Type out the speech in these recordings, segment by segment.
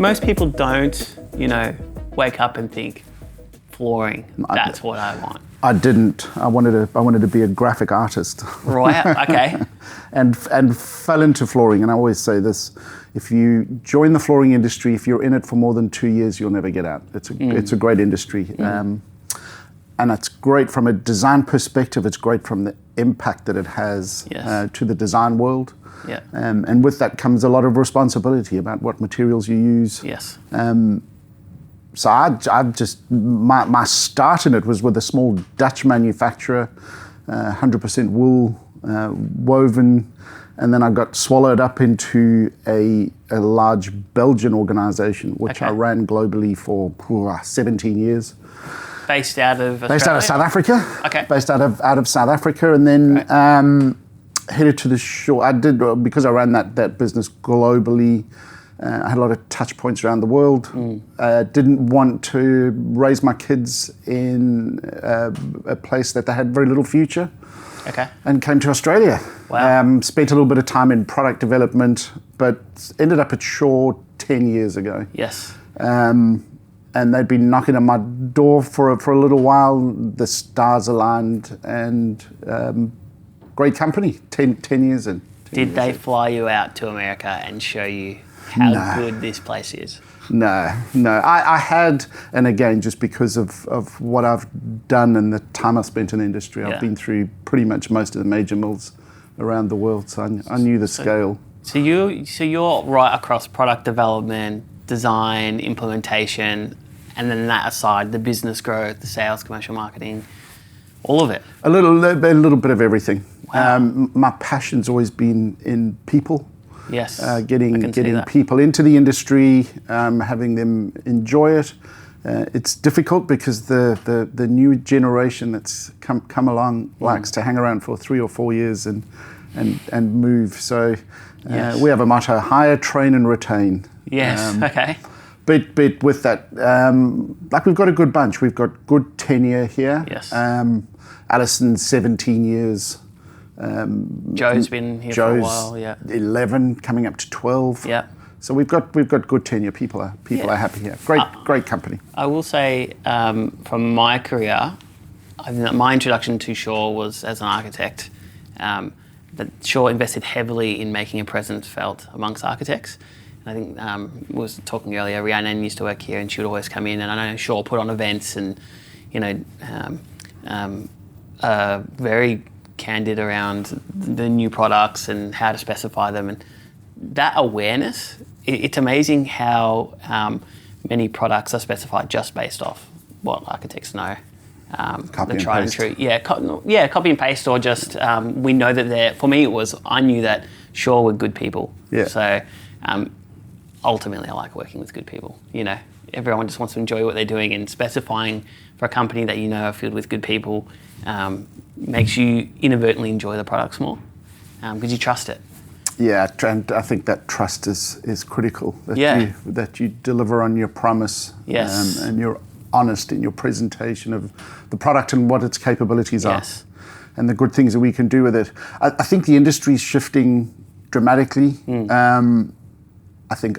most people don't, wake up and think flooring. That's what I want. I didn't. I wanted to be a graphic artist. Right. Okay. and fell into flooring. And I always say this: if you join the flooring industry, if you're in it for more than 2 years, you'll never get out. It's a great industry. And it's great from a design perspective. It's great from the impact that it has to the design world. Yeah. And with that comes a lot of responsibility about what materials you use. Yes. So I've just, my start in it was with a small Dutch manufacturer, 100% wool, woven, and then I got swallowed up into a large Belgian organization, which I ran globally for 17 years. Based out of Australia? Based out of South Africa. Okay. Based out of South Africa, and then headed to the shore. I did, because I ran that business globally. I had a lot of touch points around the world. Didn't want to raise my kids in a place that they had very little future. Okay. And came to Australia. Wow. Spent a little bit of time in product development, but ended up at Shaw 10 years ago. Yes. And they'd been knocking on my door for a little while. The stars aligned, and great company, 10 years in. Did they fly you out to America and show you how good this place is? No. I had, and again, just because of what I've done and the time I've spent in the industry, I've been through pretty much most of the major mills around the world, so I knew the scale. So you're right across product development, design, implementation, and then that aside, the business growth, the sales, commercial marketing, all of it. A little bit of everything. Wow. My passion's always been in people. Yes. Getting people into the industry, having them enjoy it. It's difficult because the new generation that's come along likes to hang around for 3 or 4 years and move. So we have a motto: hire, train, and retain. Yes. Okay. But with that, we've got a good bunch. We've got good tenure here. Yes. Alison's 17 years. Joe's been here for a while. Yeah. 11, coming up to 12. Yeah. So we've got good tenure. People are happy here. Great company. I will say, from my career, I think that my introduction to Shaw was as an architect. That Shaw invested heavily in making a presence felt amongst architects. And I think was talking earlier. Rhiannon used to work here, and she would always come in. And I know Shaw put on events, and very candid around the new products and how to specify them, and that awareness. It's amazing how many products are specified just based off what architects know. Copy the tried and true. Yeah, copy and paste, or just we know that they're. For me, I knew that Shaw were good people. Yeah. So ultimately, I like working with good people. Everyone just wants to enjoy what they're doing, and specifying for a company that are filled with good people makes you inadvertently enjoy the products more because you trust it. Yeah, and I think that trust is critical. That you deliver on your promise. Yes. And you're honest in your presentation of the product and what its capabilities are. Yes. And the good things that we can do with it. I think the industry is shifting dramatically. I think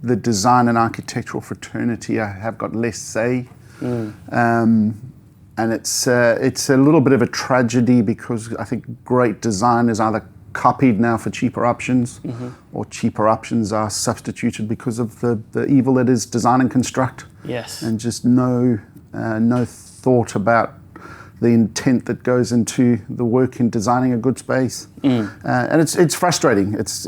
the design and architectural fraternity have got less say. And it's a little bit of a tragedy because I think great design is either copied now for cheaper options, or cheaper options are substituted because of the evil that is design and construct. Yes. And just no thought about the intent that goes into the work in designing a good space. And it's frustrating. It's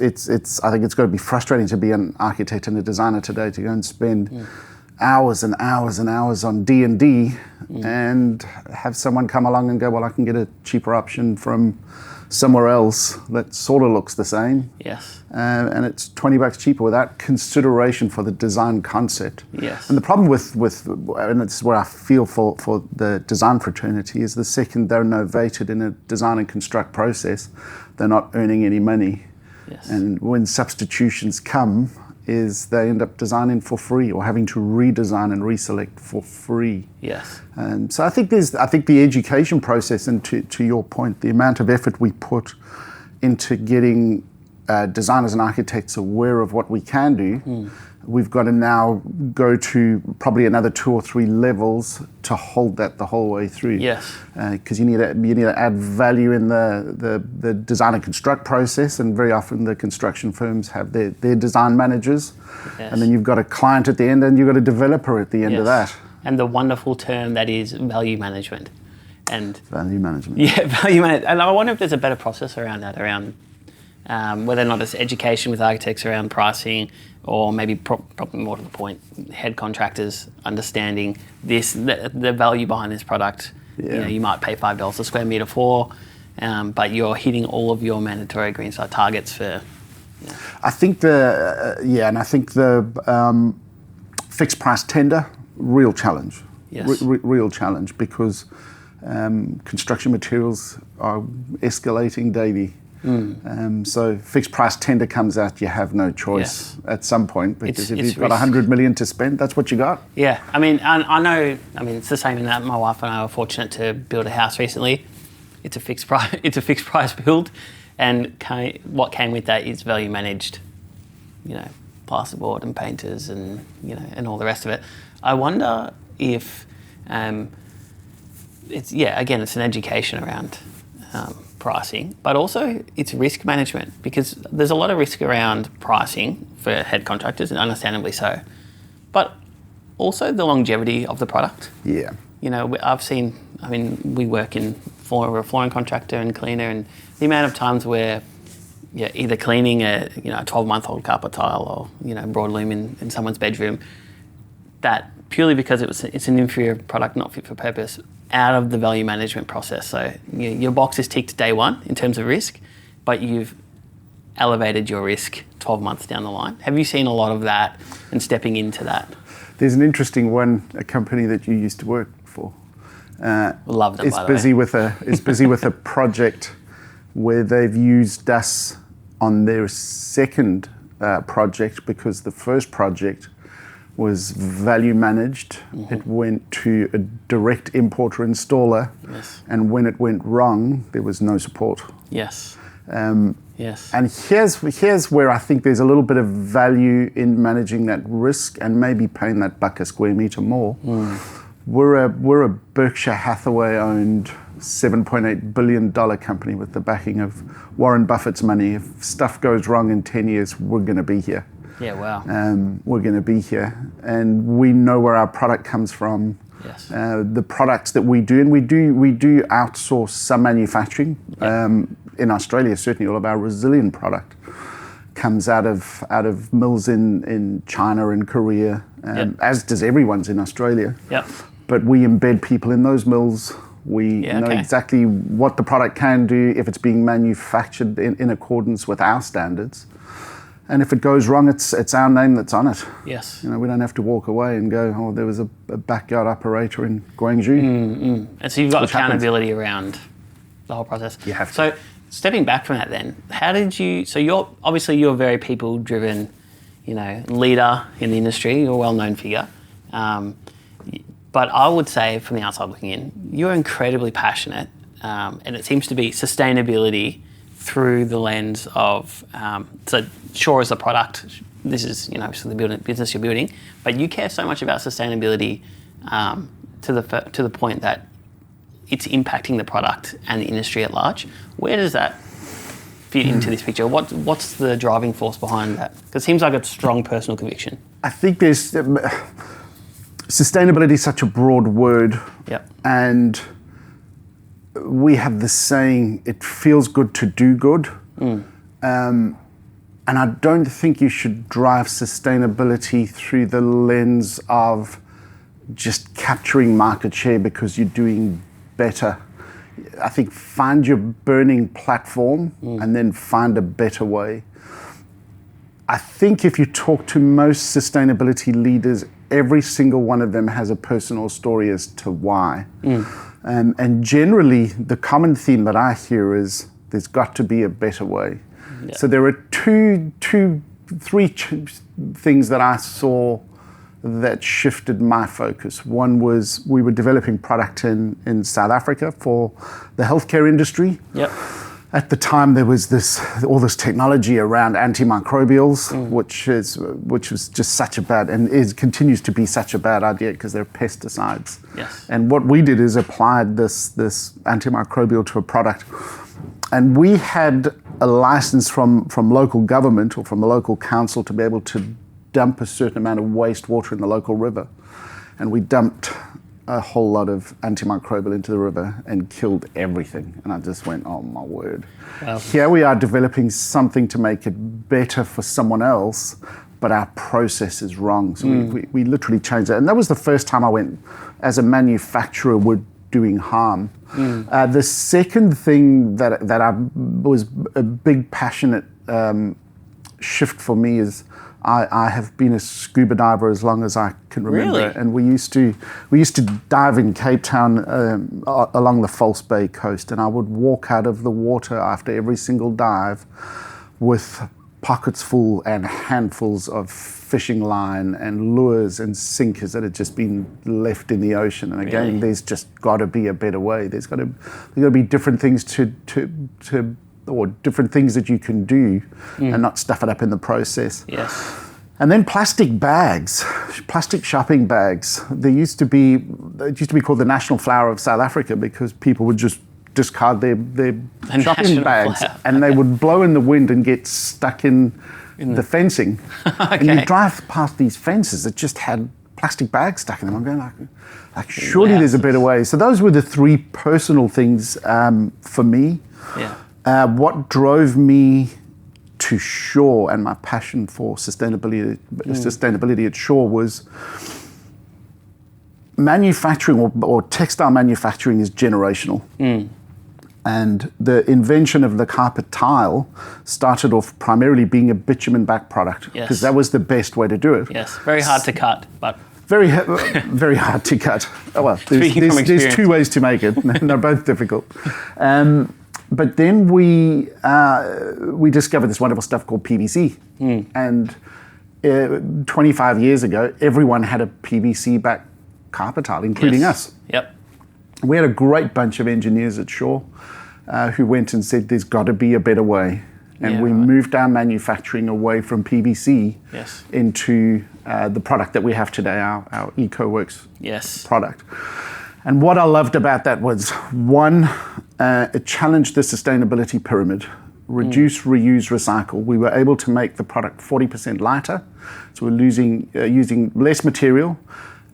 I think it's got to be frustrating to be an architect and a designer today, to go and spend hours and hours and hours on D&D and have someone come along and go, well, I can get a cheaper option from somewhere else that sort of looks the same. Yes. And it's $20 cheaper without consideration for the design concept. Yes. And the problem with and it's where I feel for the design fraternity, is the second they're novated in a design and construct process, they're not earning any money. Yes. And when substitutions come, is they end up designing for free or having to redesign and reselect for free. Yes. So I think the education process, and to your point, the amount of effort we put into getting designers and architects aware of what we can do, we've got to now go to probably another 2 or 3 levels to hold that the whole way through. Yes. Because you need to add value in the design and construct process, and very often the construction firms have their design managers, Yes. and then you've got a client at the end, and you've got a developer at the end of that. And the wonderful term that is value management. And Value management. yeah, value management. And I wonder if there's a better process around that, around whether or not it's education with architects around pricing, or maybe probably more to the point, head contractors understanding the value behind this product. Yeah. You might pay $5 a square metre for, but you're hitting all of your mandatory green star targets for. I think the fixed price tender, real challenge. Yes. Real challenge, because construction materials are escalating daily. So fixed price tender comes out, you have no choice at some point, because if you've got $100 million to spend, that's what you got. Yeah, I mean, I know. I mean, it's the same in that my wife and I were fortunate to build a house recently. It's a fixed price. It's a fixed price build, and what came with that is value managed. Plasterboard and painters and and all the rest of it. I wonder if it's an education around pricing, but also it's risk management, because there's a lot of risk around pricing for head contractors, and understandably so, but also the longevity of the product. Yeah. I've seen, we work we're a flooring contractor and cleaner, and the amount of times where either cleaning a 12-month-old carpet tile or broad loom in someone's bedroom, that purely because it's an inferior product, not fit for purpose, out of the value management process. So your box is ticked day one in terms of risk, but you've elevated your risk 12 months down the line. Have you seen a lot of that and stepping into that? There's an interesting one, a company that you used to work for. Love them, it's by the busy way. It's busy with a project where they've used us on their second project, because the first project was value managed. Mm-hmm. It went to a direct importer installer, yes. And when it went wrong, there was no support. Yes. Yes. And here's where I think there's a little bit of value in managing that risk and maybe paying that buck a square metre more. We're a Berkshire Hathaway owned $7.8 billion company with the backing of Warren Buffett's money. If stuff goes wrong in 10 years, we're going to be here. Yeah, wow. We're going to be here, and we know where our product comes from. Yes. The products that we do, and we do outsource some manufacturing. Yep. In Australia, certainly all of our resilient product comes out of mills in China and Korea, yep. As does everyone's in Australia. Yep. But we embed people in those mills. We know exactly what the product can do if it's being manufactured in accordance with our standards. And if it goes wrong, it's our name that's on it. Yes. We don't have to walk away and go, oh, there was a backyard operator in Guangzhou. And so you've got accountability around the whole process. You have to. So stepping back from that then, how did you, so you're a very people-driven, leader in the industry, you're a well-known figure. But I would say from the outside looking in, you're incredibly passionate, and it seems to be sustainability through the lens of, so Shore is the product, this is obviously the business you're building, but you care so much about sustainability to the point that it's impacting the product and the industry at large. Where does that fit into this picture? What's the driving force behind that? Because it seems like a strong personal conviction. I think there's sustainability is such a broad word. Yep. And we have the saying, it feels good to do good. And I don't think you should drive sustainability through the lens of just capturing market share because you're doing better. I think find your burning platform and then find a better way. I think if you talk to most sustainability leaders, every single one of them has a personal story as to why. And generally, the common theme that I hear is there's got to be a better way. Yeah. So there are three things that I saw that shifted my focus. One was we were developing product in South Africa for the healthcare industry. Yep. At the time, there was all this technology around antimicrobials, which was just such a bad, and continues to be such a bad idea because they're pesticides. Yes. And what we did is applied this antimicrobial to a product, and we had a license from local government or from a local council to be able to dump a certain amount of wastewater in the local river, and we dumped a whole lot of antimicrobial into the river and killed everything. And I just went, oh my word. Wow. Here we are developing something to make it better for someone else, but our process is wrong. So we literally changed it. And that was the first time I went, as a manufacturer, we're doing harm. The second thing that I was a big passionate shift for me is I have been a scuba diver as long as I can remember, Really? and we used to dive in Cape Town along the False Bay coast, and I would walk out of the water after every single dive with pockets full and handfuls of fishing line and lures and sinkers that had just been left in the ocean. And again, Really? there's just got to be a better way. There's got to be different things or different things that you can do and not stuff it up in the process. Yes. And then plastic bags, plastic shopping bags. It used to be called the national flower of South Africa because people would just discard their shopping national bags flower. and they would blow in the wind and get stuck in the fencing. And you drive past these fences that just had plastic bags stuck in them. I'm going like surely there's a better way. So those were the three personal things for me. Yeah. What drove me to shore and my passion for sustainability at shore was manufacturing or textile manufacturing is generational. And the invention of the carpet tile started off primarily being a bitumen back product because that was the best way to do it. Yes. Very hard to cut, but Very hard to cut. Oh, well, there's two ways to make it, and they're both difficult. But then we discovered this wonderful stuff called PVC. And 25 years ago, everyone had a PVC back carpet tile, including us. Yep. We had a great bunch of engineers at Shaw who went and said, there's got to be a better way. And we moved our manufacturing away from PVC into the product that we have today, our EcoWorks product. And what I loved about that was, one, it challenged the sustainability pyramid. Reduce, reuse, recycle. We were able to make the product 40% lighter, so we're using less material.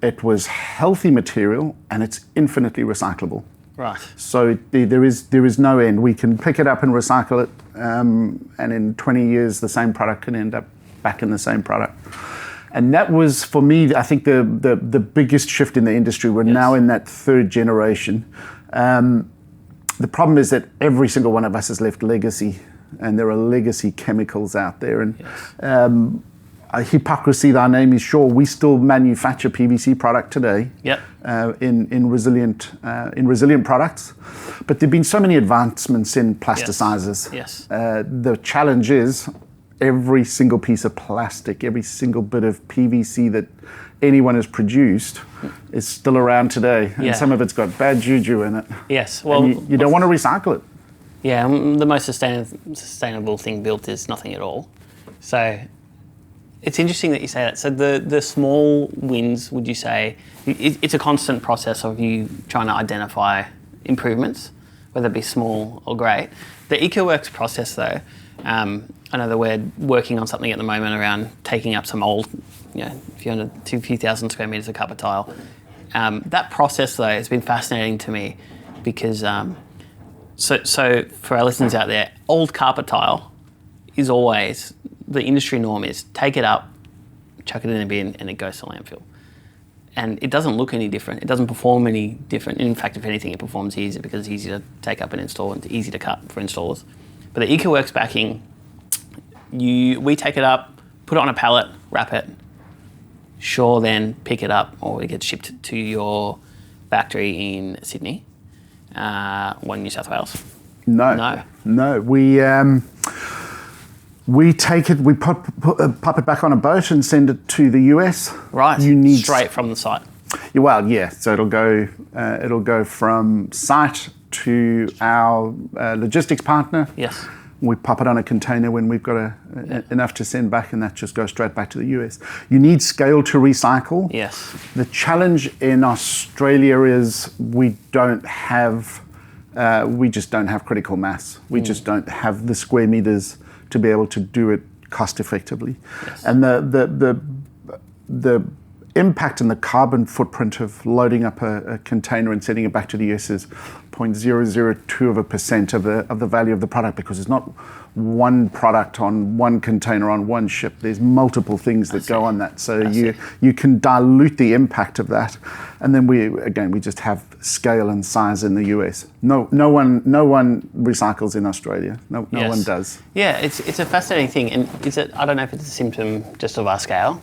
It was healthy material, and it's infinitely recyclable. Right. So there is no end. We can pick it up and recycle it, and in 20 years, the same product can end up back in the same product. And that was, for me, I think the biggest shift in the industry. We're now in that third generation. The problem is that every single one of us has left legacy, and there are legacy chemicals out there. And a hypocrisy, thy name is sure. We still manufacture PVC product today. In resilient products, but there've been so many advancements in plasticizers. The challenge is every single piece of plastic, every single bit of PVC that anyone has produced is still around today, and some of it's got bad juju in it. Well, you don't want to recycle it. The most sustainable thing built is nothing at all. So it's interesting that you say that. So the small wins, would you say, it's a constant process of you trying to identify improvements, whether it be small or great. The EcoWorks process, though, I know that we're working on something at the moment around taking up some old, a few thousand square meters of carpet tile. That process, though, has been fascinating to me because, so for our listeners out there, old carpet tile is always, the industry norm is take it up, chuck it in a bin, and it goes to landfill. And it doesn't look any different. It doesn't perform any different. In fact, if anything, it performs easier because it's easy to take up and install and easy to cut for installers. But the EcoWorks backing, we take it up, put it on a pallet, wrap it, then pick it up, or it gets shipped to your factory in Sydney, New South Wales. No. We take it, we pop it back on a boat and send it to the US. Right. Straight from the site. So it'll go from site to our logistics partner. Yes. We pop it on a container when we've got enough to send back, and that just goes straight back to the US. You need scale to recycle. Yes. The challenge in Australia is we just don't have critical mass. We just don't have the square meters to be able to do it cost effectively. Yes. And the impact and the carbon footprint of loading up a container and sending it back to the US is 0.002% of the value of the product, because it's not one product on one container on one ship. There's multiple things that go on that. So you can dilute the impact of that. And then we just have scale and size in the US. No one recycles in Australia. No one does. Yeah, it's a fascinating thing. And I don't know if it's a symptom just of our scale.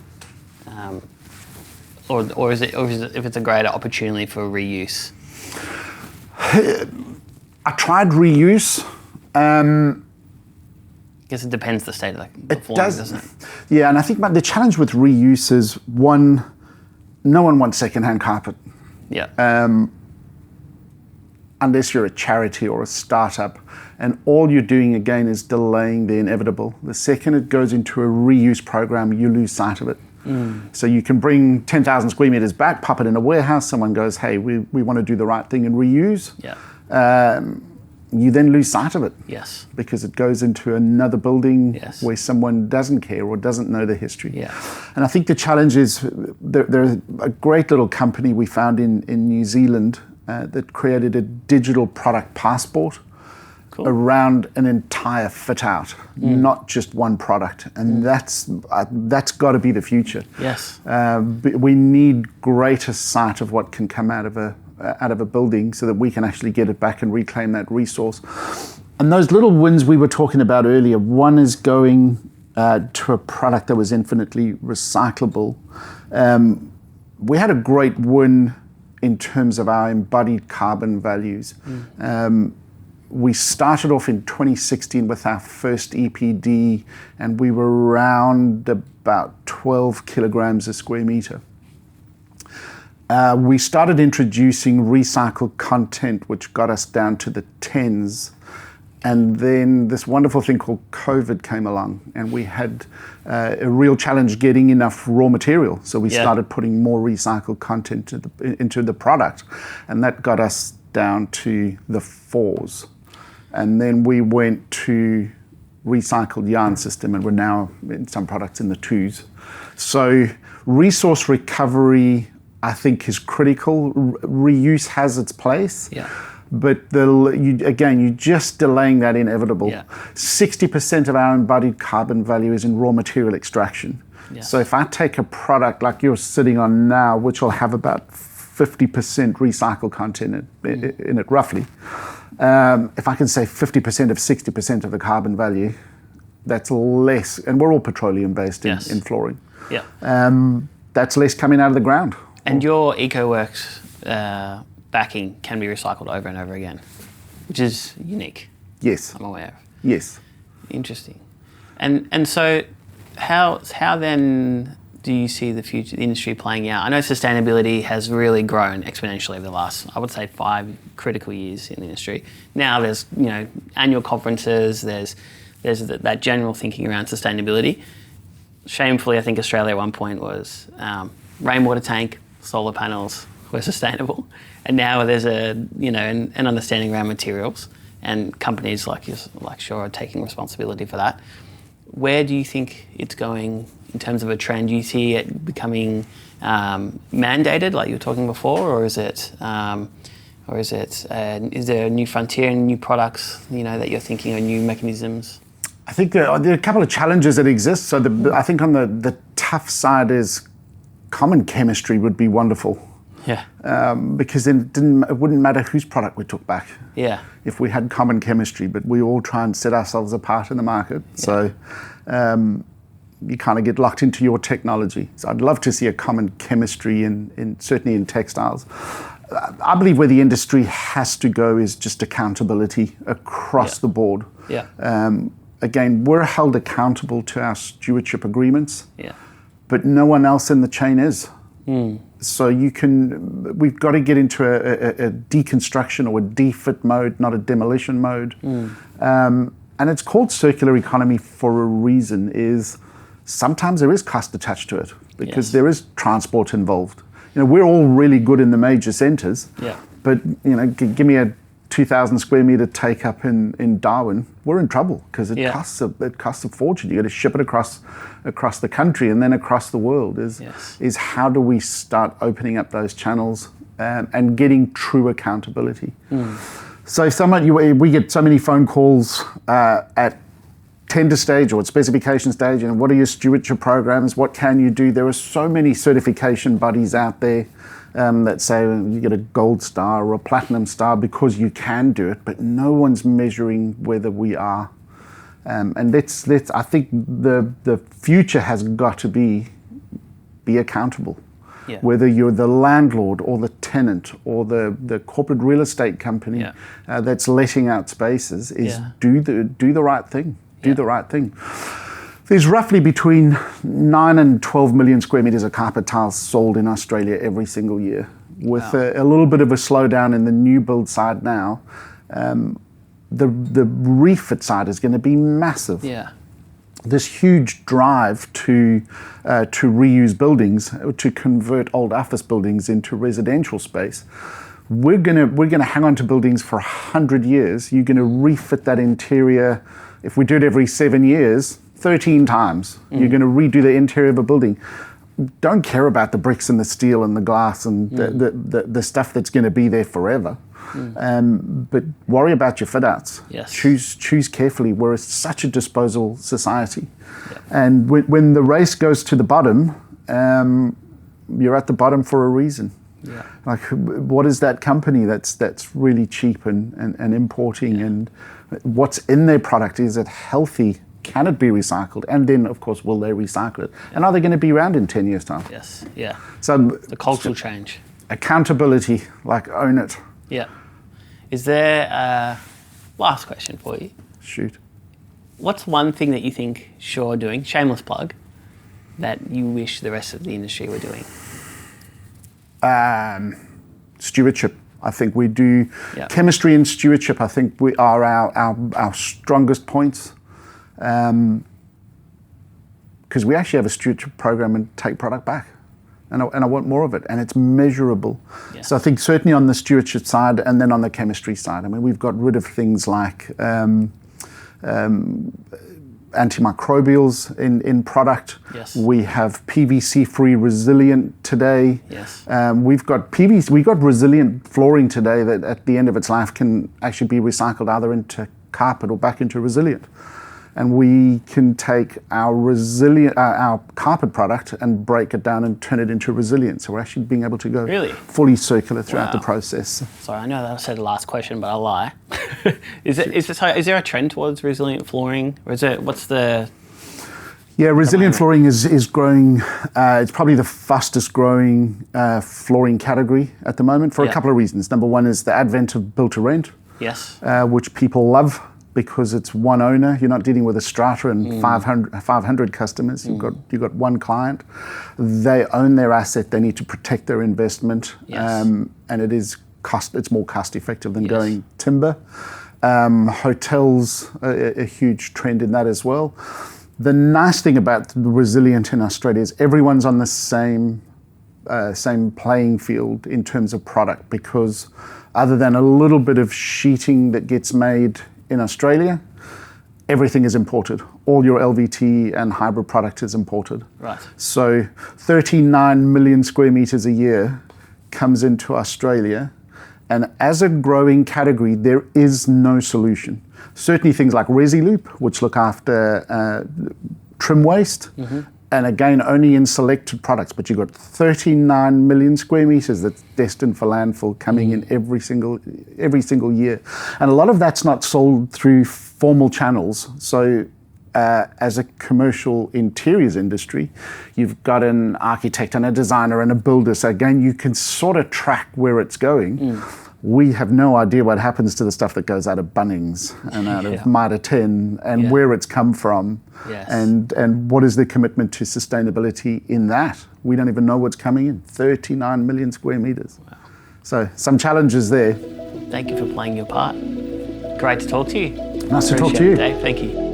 Or is it if it's a greater opportunity for reuse? I tried reuse. I guess it depends the state of the form, doesn't it? Yeah, and I think the challenge with reuse is, one, no one wants secondhand carpet. Yeah. Unless you're a charity or a startup, and all you're doing again is delaying the inevitable. The second it goes into a reuse program, you lose sight of it. So you can bring 10,000 square meters back, pop it in a warehouse, someone goes, hey, we want to do the right thing and reuse. Yeah. You then lose sight of it. Yes. Because it goes into another building Yes. where someone doesn't care or doesn't know the history. Yeah. And I think the challenge is, there's a great little company we found in New Zealand that created a digital product passport around an entire fit out, not just one product. And that's got to be the future. Yes. We need greater sight of what can come out of a building so that we can actually get it back and reclaim that resource. And those little wins we were talking about earlier, one is going to a product that was infinitely recyclable. We had a great win in terms of our embodied carbon values. We started off in 2016 with our first EPD, and we were around about 12 kilograms a square meter. We started introducing recycled content, which got us down to the tens. And then this wonderful thing called COVID came along, and we had a real challenge getting enough raw material. So we started putting more recycled content into the product, and that got us down to the fours. And then we went to recycled yarn system, and we're now in some products in the twos. So resource recovery, I think, is critical. Reuse has its place. Yeah. But you're just delaying that inevitable. 60% of our embodied carbon value is in raw material extraction. Yes. So if I take a product like you're sitting on now, which will have about 50% recycled content in it roughly, if I can say 50% of 60% of the carbon value, that's less, and we're all petroleum based in flooring. Yeah. That's less coming out of the ground. And your EcoWorks backing can be recycled over and over again, which is unique. Yes. I'm aware of. Yes. Interesting. And so how then do you see the future, the industry playing out? I know sustainability has really grown exponentially over the last, I would say, 5 critical years in the industry. Now there's, annual conferences, there's that general thinking around sustainability. Shamefully, I think Australia at one point was rainwater tank, solar panels were sustainable. And now there's an understanding around materials, and companies like Shaw are taking responsibility for that. Where do you think it's going in terms of a trend? Do you see it becoming mandated, like you were talking before, or is it, is there a new frontier and new products, that you're thinking, or new mechanisms? I think there are a couple of challenges that exist. So I think on the tough side is common chemistry would be wonderful. Yeah. Because then it wouldn't matter whose product we took back. Yeah. If we had common chemistry, but we all try and set ourselves apart in the market. Yeah. So you kind of get locked into your technology. So I'd love to see a common chemistry certainly in textiles. I believe where the industry has to go is just accountability across the board. Yeah. Again, we're held accountable to our stewardship agreements. Yeah. But no one else in the chain is. So we've got to get into a deconstruction or a defit mode, not a demolition mode. And it's called circular economy for a reason, is sometimes there is cost attached to it because there is transport involved. We're all really good in the major centres, but give me a 2,000 square metre take up in Darwin, we're in trouble because it costs a fortune. You got to ship it across the country and then across the world. Is how do we start opening up those channels and getting true accountability? So we get so many phone calls at tender stage or at specification stage, and what are your stewardship programs? What can you do? There are so many certification bodies out there that say you get a gold star or a platinum star because you can do it, but no one's measuring whether we are. And let's I think the future has got to be accountable. Whether you're the landlord or the tenant or the corporate real estate company that's letting out spaces, is do the right thing. Do the right thing. There's roughly between 9 and 12 million square metres of carpet tiles sold in Australia every single year. With a little bit of a slowdown in the new build side now, the refit side is going to be massive. This huge drive to reuse buildings, to convert old office buildings into residential space. We're gonna hang on to buildings for 100 years. You're gonna refit that interior. If we do it every 7 years, 13 times, you're going to redo the interior of a building. Don't care about the bricks and the steel and the glass and the stuff that's going to be there forever. But worry about your fit outs. Choose carefully. We're such a disposal society. And when the race goes to the bottom, you're at the bottom for a reason. Like, what is that company that's really cheap and importing, and what's in their product? Is it healthy? Can it be recycled? And then, of course, will they recycle it? And are they going to be around in 10 years' time? So the cultural change. Accountability, own it. Is there a last question for you? Shoot. What's one thing that you think Shaw are doing, shameless plug, that you wish the rest of the industry were doing? Stewardship. I think we do chemistry and stewardship. I think we are our strongest points, because we actually have a stewardship program and take product back, and I want more of it, and it's measurable. So I think certainly on the stewardship side, and then on the chemistry side, I mean, we've got rid of things like antimicrobials in product. We have PVC-free resilient today. We've got resilient flooring today that at the end of its life can actually be recycled either into carpet or back into resilient. And we can take our carpet product and break it down and turn it into resilient. So we're actually being able to go fully circular throughout the process. Sorry, I know that I said the last question, but I'll lie. Is there a trend towards resilient flooring, or what's the? Resilient flooring is growing. It's probably the fastest growing flooring category at the moment for a couple of reasons. Number one is the advent of build to rent, which people love, because it's one owner. You're not dealing with a strata and 500 customers. You've got one client. They own their asset. They need to protect their investment, and it's more cost effective than going timber. Hotels, a huge trend in that as well. The nice thing about the resilient in Australia is everyone's on the same playing field in terms of product, because other than a little bit of sheeting that gets made in Australia, everything is imported. All your LVT and hybrid product is imported. So 39 million square meters a year comes into Australia, and as a growing category, there is no solution. Certainly things like ResiLoop, which look after trim waste, and again, only in selected products, but you've got 39 million square meters that's destined for landfill coming in every single year. And a lot of that's not sold through formal channels. So as a commercial interiors industry, you've got an architect and a designer and a builder. So again, you can sort of track where it's going. we have no idea what happens to the stuff that goes out of Bunnings and out of Mitre 10 and where it's come from. Yes. And what is the commitment to sustainability in that? We don't even know what's coming in. 39 million square metres. Wow. So some challenges there. Thank you for playing your part. Great to talk to you. Nice to talk to Appreciate you. it, Dave. Thank you.